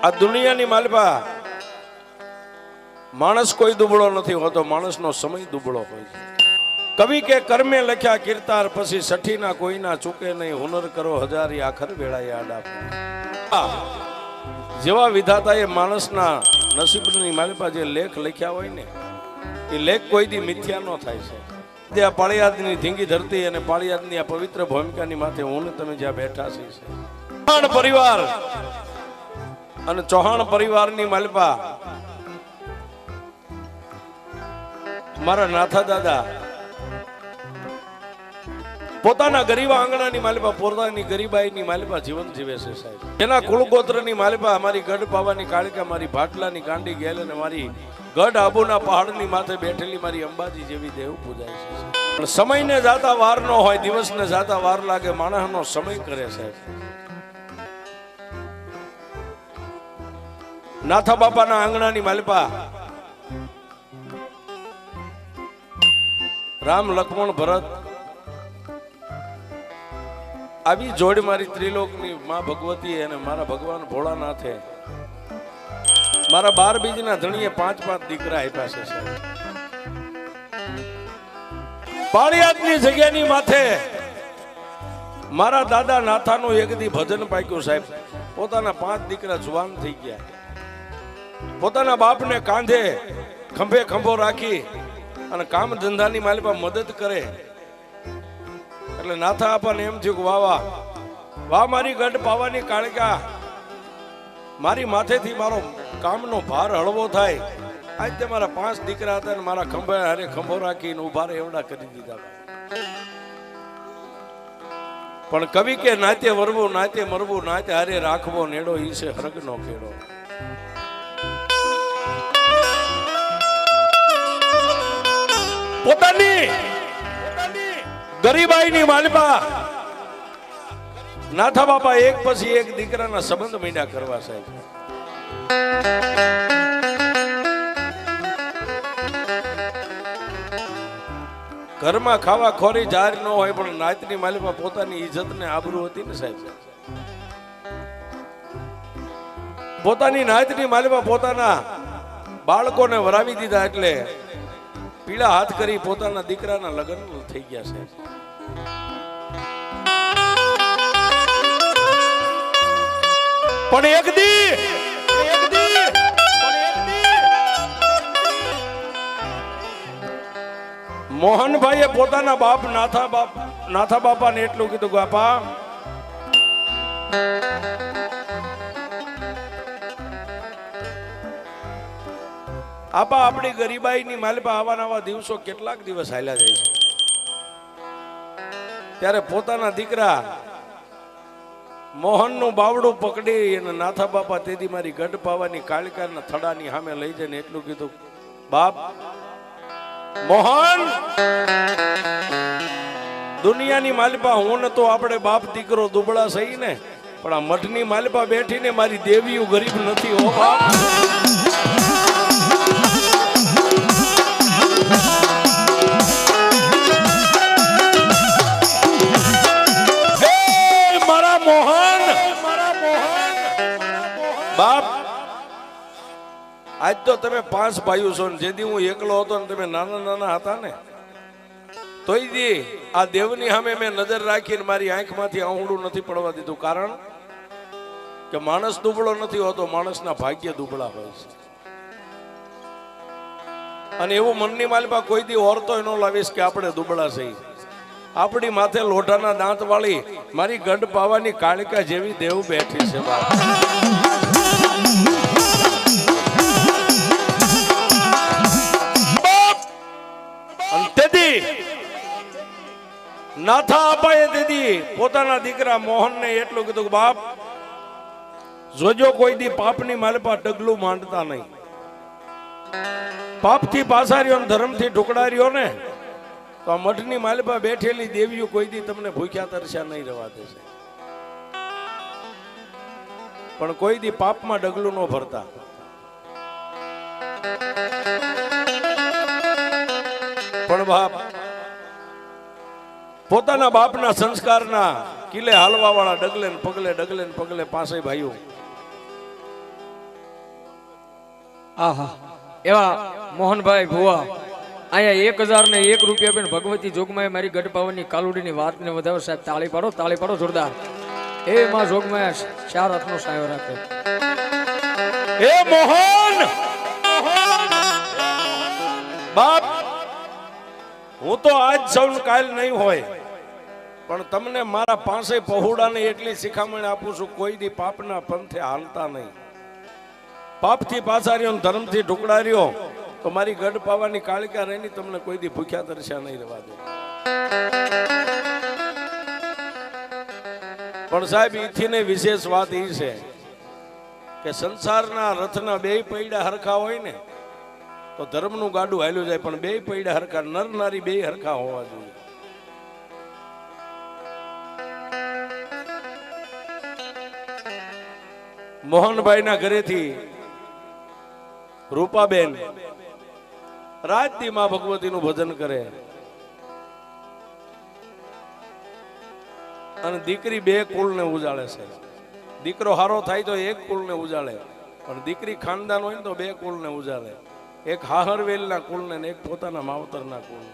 આ દુનિયાની માલપા માણસ કોઈ દુબળો નથી હોતો, માણસનો સમય દુબળો હોય છે. કવિ કે કર્મે લખ્યા કીર્તાર, પછી સઠીના કોઈના ચૂકે નહીં, હુનર કરો હજારી આખર વેળાએ આડા. જેવા વિધાતાએ માણસના નસીબની માલપા જે લેખ લખ્યા હોય ને, એ લેખ કોઈ દી મિથ્યા ન થાય છે. ત્યાં પાળિયાદની ધીંગી ધરતી અને પાળિયાદની આ પવિત્ર ભૂમિકાની માથે હું ને તમે જ્યાં બેઠા છીએ, ચૌહાણ પરિવાર અને ચૌહાણ પરિવારની માલપા મારા નાથા દાદા પોતાના ગરીબા આંગણાની માલપા, પોતાની ગરીબાઈની માલપા જીવન જીવે છે સાહેબ. એના કુળગોત્રની માલપા મારી ગઢ પાવાની કાળિકા, મારી ભાટલાની કાંડી ગેલ અને મારી ગઢ આબુના પહાડની માથે બેઠેલી મારી અંબાજી જેવી દેવ પૂજાય છે. પણ સમયને જાતા વાર ન હોય, દિવસને જાતા વાર લાગે, માણસનો સમય કરે સાહેબ. નાથા બાપાના આંગણાની માલપા રામ લક્ષ્મણ ભરત આવી જોડ મારી ત્રિલોકની માં ભગવતી અને મારા ભગવાન ભોળાનાથે મારા 12 બીજના ધણીએ 5 દીકરા આપ્યા છે સાહેબ. પાળિયાદની જગ્યાની માથે મારા દાદા નાથાનું એક દી ભજન પાક્યું સાહેબ. પોતાના 5 દીકરા જુવાન થઈ ગયા, પોતાના બાપને કાંધે ખંભે ખંભો રાખી અને કામ ધંધાની માલિપા મદદ કરે. એટલે નાથા આપણને એમ થયું કે વાહ વાહ મારી ગઢ પાવાની કાળિકા, મારી માથેથી મારો કામનો ભાર હળવો થાય. આજ તે મારા 5 દીકરા હતા ને મારા ખંભે હારે ખંભો રાખીને ઉભા રહે એવડા કરી દીધા. પણ કવિ કે નાતે વરવું નાતે મરવું, નાતે હારે રાખવો નેડો, ઈ છે હરગનો કેડો. પોતાની ગરીબાઈની માલપા નાથા બાપા એક પછી એક દીકરાના સંબંધ મીંડા કરવા સાહેબ. ઘરમાં ખાવા ખોરી જાર ન હોય, પણ નાતની માલપા પોતાની ઇજ્જત ને આબરૂ હતી ને સાહેબ. પોતાની નાતની માલપા પોતાના બાળકોને વરાવી દીધા, એટલે પીળા હાથ કરી પોતાના દીકરાના લગ્ન થઈ ગયા છે. પણ એક દી મોહનભાઈએ પોતાના બાપ નાથા બાપાને એટલું કીધું, બાપા આપા આપણી ગરીબાઈની માલપા આવા નવા દિવસો કેટલાક દિવસ હાલ્યા જાય છે. ત્યારે પોતાના દીકરા મોહનનું બાવડું પકડી અને નાથા બાપા તેથી મારી ગઢ પાવાની કાળિકાના થડાની સામે લઈ જઈને એટલું કીધું, બાપ મોહન, દુનિયાની માલપા હું ને તો આપણે બાપ દીકરો દુબળા સહી ને, પણ આ મઠની માલપા બેઠીને મારી દેવીઓ ગરીબ નથી હો બાપ. બાપ આજ તો તમે 5 ભાઈઓ છો ને, જેથી હું એકલો હતો ને તમે નાના નાના હતા ને, તોય દી આ દેવની સામે મેં નજર રાખીને મારી આંખમાંથી આંહુડું નથી પડવા દીધું. કારણ કે માણસ દુબળો નથી હોતો, માણસના ભાગ્ય દુબળા હોય છે. અને એવું મનની માલપા કોઈ દી ઓરતો ન લાવીશ કે આપણે દુબળા છીએ. આપણી માથે લોઢાના દાંત વાળી મારી ગઢ પાવાની કાળિકા જેવી દેવ બેઠી છે. નાથા અપાએ દીદી પોતાના દીકરા મોહનને એટલું કીધું, બાપ જોજો કોઈ દી પાપની માલપા ડગલું માંડતા નહીં. પાપથી પાસાર્યો ને ધર્મથી ઢુકડાર્યો ને તો આ મઠની માલપા બેઠેલી દેવીઓ કોઈ દી તમને ભૂખ્યા તરસ્યા નહીં રહેવા દેશે. પણ કોઈ દી પાપમાં ડગલું ન ભરતા. પણ બાપ પોતાના બાપના સંસ્કારના કિલે હાલવા વાળા ડગલે ને પગલે પાસે ભાઈઓ આહા એવા મોહનભાઈ ભુવા અહીંયા 1001 રૂપિયા પણ ભગવતી જોગમાએ મારી ગઢપાવનની કાલુડીની વાતને વધાવો સાહેબ. તાળી પાડો જોરદાર. એ માં જોગમાએ 4 હાથનો સાયો રાખે. એ મોહન બાપ, હું તો આજ સૌન કાલ નહીં હોય, પણ તમને મારા પાસે પહોળાને એટલી શિખામણ આપું છું, કોઈ દી પાપના પંથે હાલતા નહીં. પાપથી પાછા રહ્યો, ધર્મથી ઢુકડા રહ્યો તો મારી ગઢ પાવાની કાળિકા રહીને તમને કોઈ દી ભૂખ્યા તરસ્યા નહીં રહેવા દે. પણ સાહેબ ઈથીને વિશેષ વાત એ છે કે સંસારના રથના બે પૈડા હરખા હોય ને તો ધર્મનું ગાડું હાલ્યું જાય, પણ બે પૈડા હરખા, નર નારી બે હરખા હોવા જોઈએ. મોહનભાઈના ઘરેથી રૂપાબેન રાતથી માં ભગવતીનું ભજન કરે અને દીકરી બે કુળને ઉજાળે છે. દીકરો હારો થાય તો એક કુળને ઉજાળે, પણ દીકરી ખાનદાન હોય ને તો બે કુળને ઉજાળે. એક હાહરવેલના કુળને ને એક પોતાના માવતરના કુળને.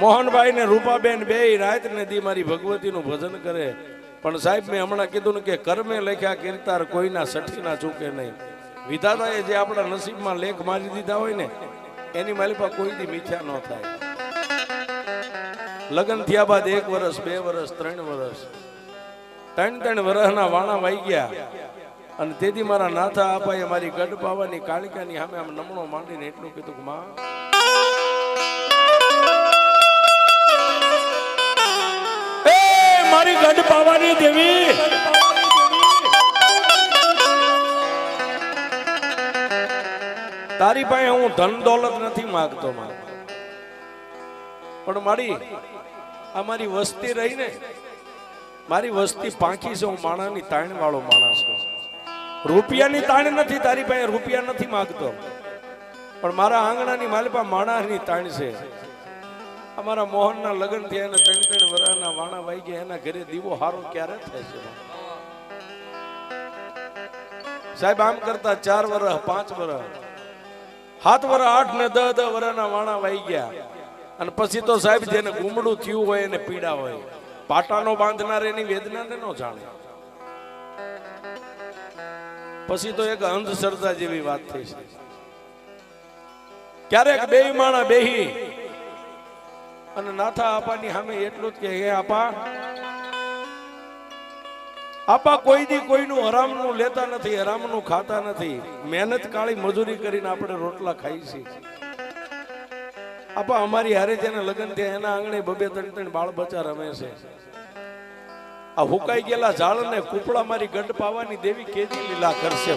મોહનભાઈ ને રૂપાબેન બે રાત ને દી મારી ભગવતીનું ભજન કરે. પણ સાહેબ મેં હમણાં કીધું ને કે કર્મે લખ્યા કીર્તાર કોઈના સઠી ના ચૂકે નહીં. વિધાતાએ જે આપણા નસીબમાં લેખ મારી દીધા હોય ને એની માલિપા કોઈ દી મિથ્યા ન થાય. લગ્ન થયા બાદ 1 વર્ષ 2 વર્ષ 3 વર્ષ 3 વર્ષના વાણા વાઈ ગયા અને તેથી મારા નાથા આપાએ મારી ગઢ પાવાની કાળિકાની સામે આમ નમણો માંડીને એટલું કીધું કે માં, મારી ગઢ પાવાની દેવી, તારી પાસે હું ધન દોલત નથી માંગતો માં, પણ મારી વસ્તી રહી ને, મારી વસ્તી પાંખી છે. હું માણાની તાણ વાળો માણસ છું. રૂપિયાની તાણ નથી, તારી પાસે રૂપિયા નથી માંગતો, પણ મારા આંગણાની માલિપા માણાની તાણ છે. અમારા મોહનના લગ્ન થયા અને 3 વર્ષના વાણા વાઈ ગયા, એના ઘરે દીવો હારો ક્યારે થાય છે સાહેબ? આમ કરતા 4 વર્ષ 5 વર્ષ 7 વર્ષ 8 ને 10 વર્ષના વાણા વાઈ ગયા અને પછી તો સાહેબ જેને ગુમડું થયું હોય એને પીડા હોય. પાટાનો બાંધનાર એની વેદનાને ન જાણે. પછી તો એક અંધશ્રદ્ધા જેવી વાત થઈ છે. ક્યારેક બે માણા બેહી અને નાથા આપાની સામે એટલું જ કે હે આપા કોઈ દી કોઈનું હરામનું લેતા નથી, હરામનું ખાતા નથી. મહેનત કાળી મજૂરી કરીને આપણે રોટલા ખાઈ છીએ. આપા અમારી હારે જેને લગ્ન થયા એના આંગણે 2-3 બાળ બચ્ચા રમે છે. આ હુકાઈ ગયેલા ઝાડને કૂપડા મારી ગઢ પાવાની દેવી કેદી લીલા કરશે.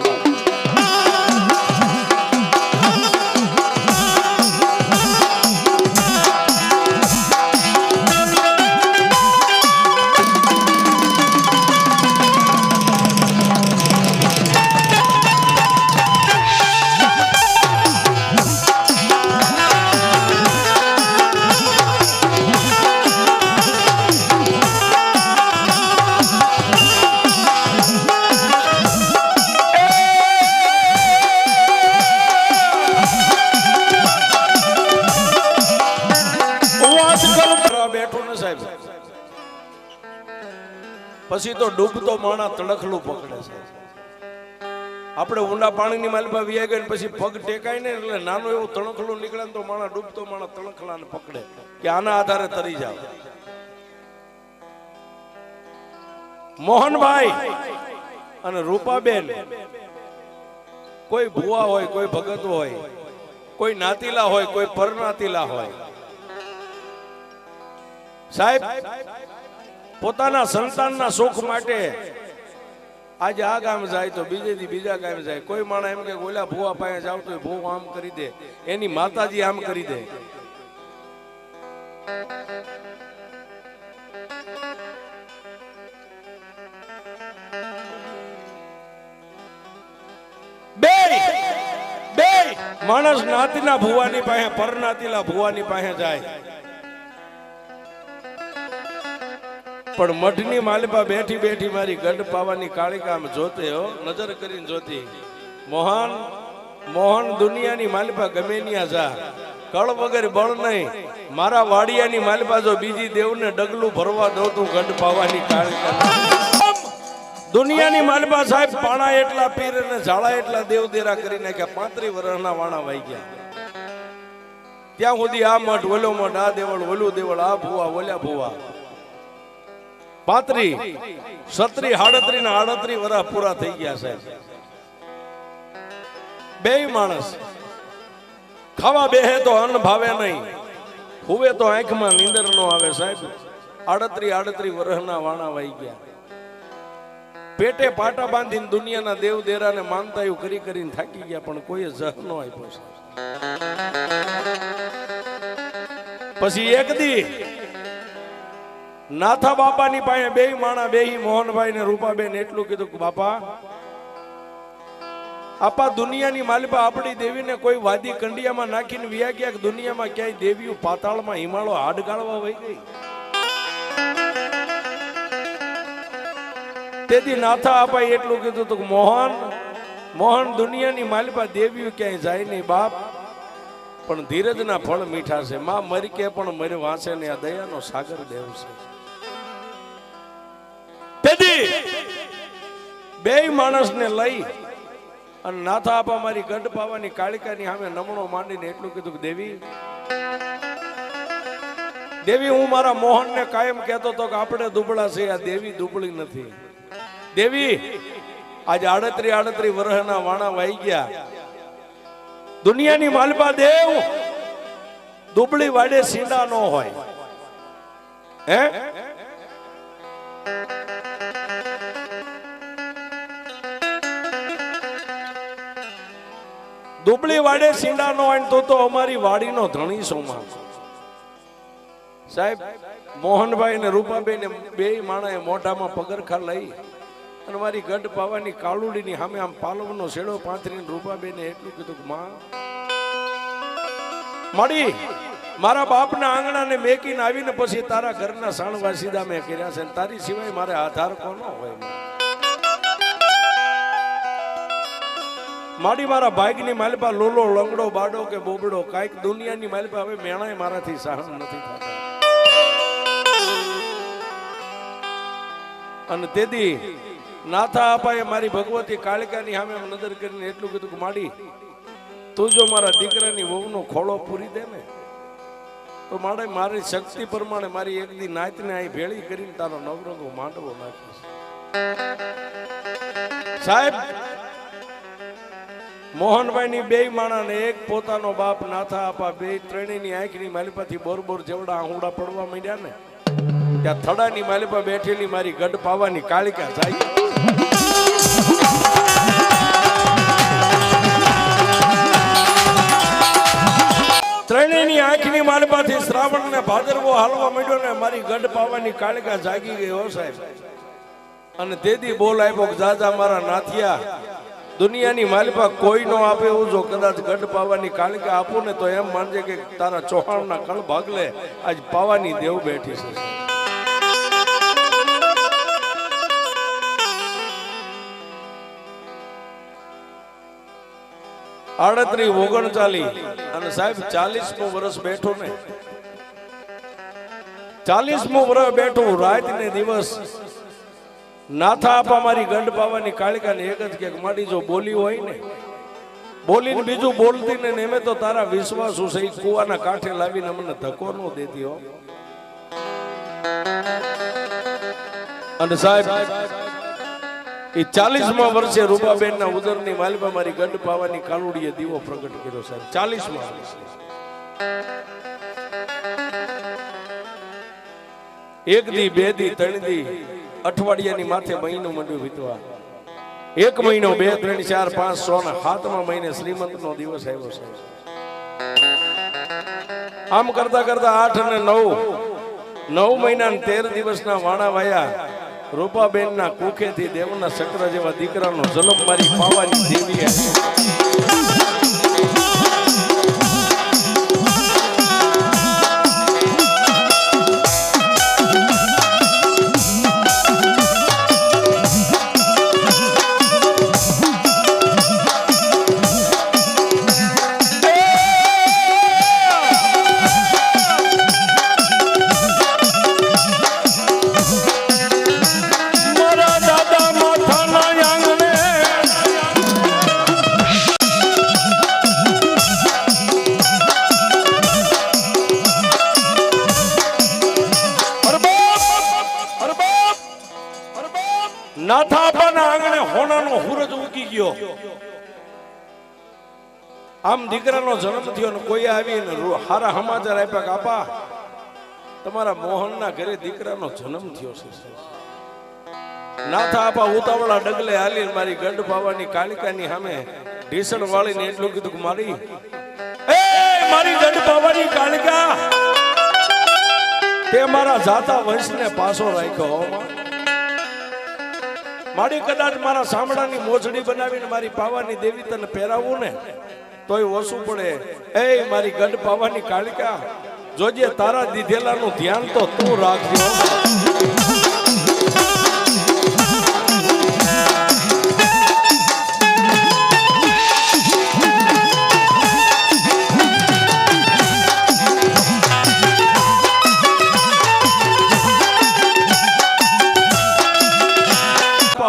પછી તો ડૂબતો માણા તડખલું પકડે છે. આપણે ઊંડા પાણીની માલપા વ્યા ગઈ પછી પગ ટેકાય ને એટલે નાનું એવું તણખલું નીકળે તો માણા ડૂબતો માણા તણખલાને પકડે કે આના આધારે તરી જાવ. મોહનભાઈ અને રૂપાબેન કોઈ ભુવા હોય, કોઈ ભગત હોય, કોઈ નાતીલા હોય, કોઈ પરનાતીલા હોય. સાહેબ પોતાના સંતાનના સુખ માટે આજે આ ગામ જાય તો બીજેથી બીજા ગામ જાય. કોઈ માણસ એમ કે ઓલા ભુવા પાસે જાવ તો ભુવો આમ કરી દે, એની માતાજી આમ કરી દે. બે માણસ નાતીના ભુવાની પાસે, પરનાતીલા ભુવાની પાસે જાય પણ મઠની માલિપા બેઠી બેઠી મારી ગઢ પાવાની કાળિકા આમ જોતે હો, નજર કરીને જોતી. મોહન મોહન દુનિયાની માલિપા ગમે ન્યા જા, કળ વગર બળ નહીં. મારા વાડિયાની માલિપા જો બીજી દેવને ડગલું ભરવા દો તું ગઢ પાવાની કાળિકા. દુનિયાની માલિપા સાહેબ પાણા એટલા પીર અને ઝાડા એટલા દેવ દેરા કરી નાખ્યા. 35 વર્ષના વાણા વાઈ ગયા. ત્યાં સુધી આ મઠ ઓલો મઠ, આ દેવળ ઓલું દેવળ, આ ભુવા ઓલ્યા ભુવા. 35 37 38 ના 38 વર્ષ પૂરા થઈ ગયા સાહેબ. બે માણસ ખાવા બેહે તો અન્ન ભાવે નહીં, હુવે તો આંખમાં નીંદર નો આવે સાહેબ. 38 વર્ષના વાણા વાઈ ગયા. પેટે પાટા બાંધીને દુનિયાના દેવ દેરાને માનતા એવું કરી કરીને થાકી ગયા, પણ કોઈએ જહ નો આપ્યો સાહેબ. પછી એક દી નાથા બાપાની પાસે બે માણા બેહી મોહનભાઈ ને રૂપાબેન એટલું કીધું કે બાપા, આપા દુનિયાની માલિપા આપણી દેવીને કોઈ વાદી કંડિયામાં નાખીને વિયા ગયા, દુનિયામાં ક્યાંય દેવીઓ પાતાળમાં હિમાળો હાડ ગાળવા વહી ગઈ. તેથી નાથા આપાએ એટલું કીધું હતું કે મોહન દુનિયાની માલિપા દેવીઓ ક્યાંય જાય નહીં બાપ, પણ ધીરજના ફળ મીઠા છે. માં મરી કે પણ મરી વાંચે ને આ દયાનો સાગર દેવ છે. તેથી બે માણસને લઈ અને નાથા આપા મારી ગઢ પાવાની કાળિકાની સામે નમણો માંડીને એટલું કીધું કે દેવી હું મારા મોહનને કાયમ કહેતો હતો કે આપણે દુબળા છે, આ દેવી દુબળી નથી. દેવી આજે 38 વર્ષના વાણા વાઈ ગયા. દુનિયાની માલપા દેવ દુબળી વાડે સીંડા નો હોય. હે દુબળી વાડે સીંડા નો હોય તો અમારી વાડીનો ધણી સોમાં સાહેબ. મોહનભાઈ ને રૂપાબેન બે માણાએ મોઢામાં પગરખા લઈ અને મારી ગઢ પાવાની કાળુડીની સામે આમ પાલવનો શેડો પાથરીને રૂપાબેને એટલું કીધું કે માં મળી મારા બાપના આંગણાને મેકીને આવીને પછી તારા ઘરના સાણવા સીધા મેં કર્યા છે, તારી સિવાય મારે આધાર કોનો હોય. માડી મારા ભાગની માલિપા લોલો લંગડો બાડો કે બોબડો કાંઈક દુનિયાની માલિપા હવે મેણાય મારાથી સહન નથી થતા. અને તેથી નાથા આપાએ મારી ભગવતી કાળિકાની સામે નજર કરીને એટલું કીધું કે માડી તું જો મારા દીકરાની વહુનો ખોળો પૂરી દે ને તો મારે મારી શક્તિ પ્રમાણે મારી એક દી નાતને અહીં ભેળી કરીને તારો નવરંગો માંડવો નાખીશ. સાહેબ મોહનભાઈ ની બે માણા ને એક પોતાનો બાપ નાથા આપા બે ત્રણેયની આંખની માલિપાથી બોર જેવડા આહુડા પડવા માંડ્યા ને ત્યાં થડાની માલિપા બેઠેલી મારી ગઢ પાવાની કાળિકા જાય. ત્રણેયની આંખની માલિપાથી શ્રાવણ ને ભાદરવો હાલવા માંડ્યો ને મારી ગઢ પાવાની કાળિકા જાગી ગઈ હો સાહેબ. અને તેથી બોલ આપ્યો કે જાજા મારા નાથિયા, દુનિયાની માલિપા કોઈ નો આપે એવું જો કદાચ ગઢ પાવાની કાળિકા આપું ને તો એમ માનજે કે તારા ચૌહાણના કણ ભાગલે આજ પાવાની દેવ બેઠી છે. 38 અને સાહેબ 40મું વર્ષ બેઠો ને 40મું વર્ષ બેઠું રાત ને દિવસ નાથા આપા મારી ગંડ પાવાની કાળિકા ને એક જ કે માડી જો બોલી હોય ને બોલીને બીજું બોલતી ને એમે તો તારા વિશ્વાસ છે કુવાના કાંઠે લાવીને મને ધક્કો ન દેતી હો. અને સાહેબ એ 40મા વર્ષે રૂપાબેન ના ઉદરની માલિપા મારી ગંડ પાવાની કાળુડીએ દીવો પ્રગટ કર્યો સાહેબ. 40મા વર્ષે એક દી બે દી ત્રણ દી અઠવાડિયાની માથે મહિનો મંડ્યો વીતવા. 1 મહિનો 2 3 4 5 6 ના 7મા મહિને શ્રીમંત નો દિવસ આવ્યો છે. આમ કરતા કરતા 8 અને 9 મહિના 13 દિવસના વાણા વાયા રૂપાબેન ના કુખેથી દેવના ચક્ર જેવા દીકરાનો જન્મ મારી પાવાની દેવી બાપાના આંગણે હોનાનો સૂરજ ઉગી ગયો. આમ દીકરાનો જન્મ થયો ને કોઈ આવીને હારા સમાચાર આપ્યા કે આપા તમારા મોહનના ઘરે દીકરાનો જન્મ થયો છે. નાથા આપા ઉતાવળા ડગલે હાલી મારી ગંડ પાવાની કાલિકાની સામે ઢીસણ વાળીને એટલું કીધું કે મારી ગંડ પાવાની કાલિકા તે મારા જાતા વંશને પાછો રાખ્યો. મારી કદાચ મારા સાંભળાની મોજડી બનાવીને મારી પાવાની દેવી તને પહેરાવું ને તોય ઓછું પડે. એ મારી ગંડ પાવાની કાલિકા જોજે તારા દીધેલાનું ધ્યાન તો તું રાખજો.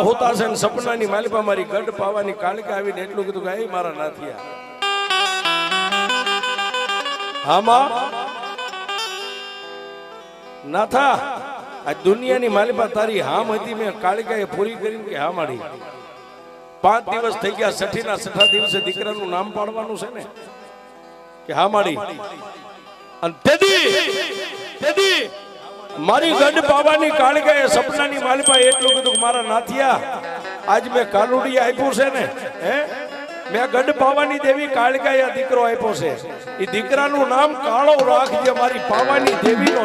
હોતા છે ને સપનાની માલિપા મારી ગઢ પાવાની કાલિકા આવીને એટલું કીધું કે એ મારા નાથિયા હામાં નાથા આ દુનિયાની માલિપા તારી હામ હતી મેં કાલિકાએ પૂરી કરીને કે હા મારી 5 દિવસ થઈ ગયા. 6 દિવસે દીકરાનું નામ પાડવાનું છે ને કે હા મારી. અને તેદી મારી ગઢ પાવાની કાલિકાએ સપનાની માલિપા એટલું કીધું કે મારા નાથિયા આજ મેં કાલુડી આપ્યું છે ને મેં ગઢ પાવાની દેવી કાલિકાએ આ દીકરો આપ્યો છે. એ દીકરાનું નામ કાળો રાખજે મારી પાવાની દેવીનો.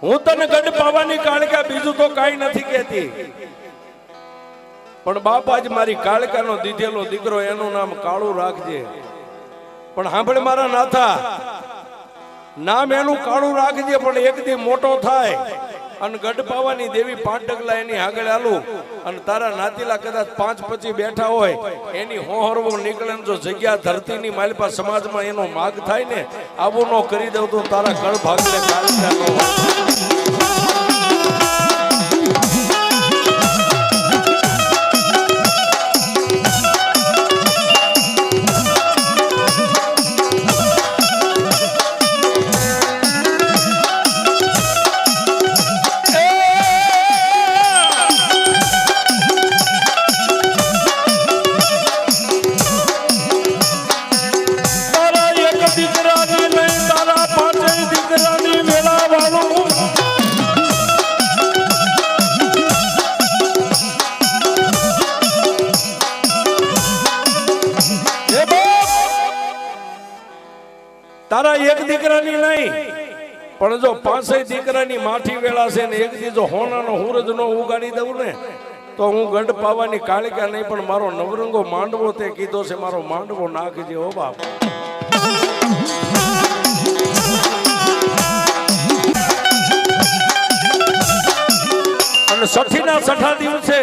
હું તને ગઢ પાવાની કાલિકા બીજું તો કાઈ નથી કહેતી, પણ બાપા જ મારી કાલિકાનો દીધેલો દીકરો એનું નામ કાળું રાખજે. પણ સાંભળ મારા નાથા, નામ એનું કાળું રાખજે, પણ એક દી મોટો થાય અને ગઢ પાવાની દેવી 5 ડગલા એની આગળ આલું અને તારા નાતીલા કદાચ 5-25 બેઠા હોય એની હોહરવો નીકળે જો જગ્યા ધરતીની માલિપા સમાજમાં એનો માગ થાય ને આવું નો કરી દઉં તો તારા કળ ભાગને કાલિકા નો તારા એક દીકરાની નહીં પણ જો 5 દીકરાની માઠી વેળા છે ને એક દી જો હોનાનો સૂરજ નો ઉગાડી દઉં ને તો હું ગઢ પાવાની કાલિકા નહીં પણ મારો નવરંગો માંડવો તે કીધો છે, મારો માંડવો નાખજે હો બાપ. અને 6 દિવસે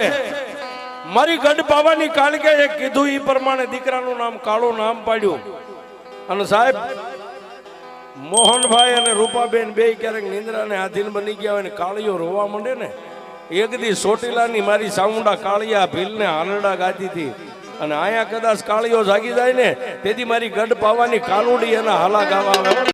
મારી ગઢ પાવાની કાલિકાએ કીધું એ પ્રમાણે દીકરાનું નામ કાળું નામ પાડ્યું. અને સાહેબ મોહનભાઈ અને રૂપાબેન બે ક્યારેક નિંદ્રાને આધીન બની ગયા હોય ને કાળીઓ રોવા માંડે ને એક દી સોટીલાની મારી સાઉન્ડા કાળિયા ભીલને હાલડા ગાતી હતી અને આયા કદાચ કાળીઓ જાગી જાય ને તેથી મારી ગઢ પાવાની કાલુડી એના હાલા ગાવા આવે.